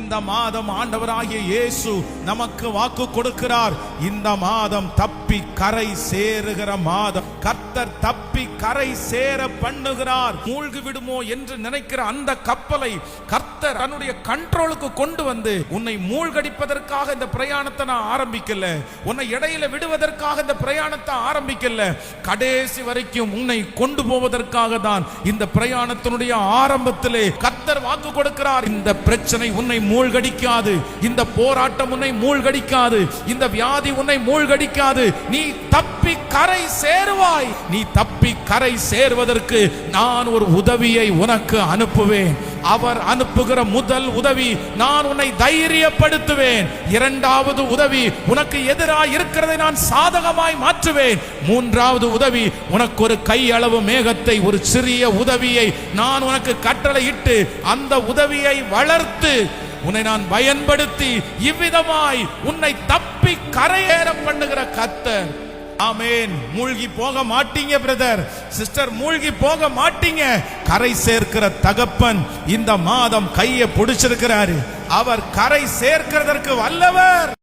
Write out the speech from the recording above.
இந்த மாதம் ஆண்டவராகிய இயேசு நமக்கு வாக்கு கொடுக்கிறார். இந்த மாதம் தப்பி கரை சேருகிற மாதம். கர்த்தர் தப்பி கரை சேர பண்ணுகிறார். மூழ்கி விடுமோ என்று நினைக்கிற அந்த கப்பலை கர்த்தர் தன்னுடைய கண்ட்ரோலுக்கு கொண்டு வந்து, உன்னை மூழ்கடிப்பதற்காக இந்த பிரயாணத்தை நான் ஆரம்பிக்கல, உன்னை இடையில விடுவதற்காக இந்த பிரயாணத்தை ஆரம்பிக்கல, கடைசி வரைக்கும் உன்னை கொண்டு போவதற்காக தான் இந்த பிரயாணத்தினுடைய ஆரம்பத்திலே கர்த்தர் வாக்கு கொடுக்கிறார். இந்த பிரச்சனை உன்னை மூழ்கடிக்காது, இந்த போராட்டம் உன்னை மூழ்கடிக்காது, இந்த வியாதி உன்னை மூழ்கடிக்காது. நீ தப்பி கரை சேருவாய். நீ தப்பி கரை சேர்வதற்கு நான் ஒரு உதவியை உனக்கு அனுப்புவேன். அவர் அனுப்புகிற முதல் உதவி, நான் உன்னை தைரியப்படுத்துவேன். இரண்டாவது உதவி, உனக்கு எதிராக இருக்கிறதை நான் சாதகமாய் மாற்றுவேன். மூன்றாவது உதவி, உனக்கு ஒரு கை அளவு மேகத்தை, ஒரு சிறிய உதவியை நான் உனக்கு கட்டளையிட்டு அந்த உதவியை வளர்த்து உன்னை நான் பயன்படுத்தி இவ்விதமாய் உன்னை தப்பி கரையேற பண்ணுகிற கர்த்தர். ஆமென். மூழ்கி போக மாட்டீங்க பிரதர், சிஸ்டர், மூழ்கி போக மாட்டீங்க. கரை சேர்க்கிற தகப்பன் இந்த மாதம் கையை பிடிச்சிருக்கிறாரு. அவர் கரை சேர்க்கிறதற்கு வல்லவர்.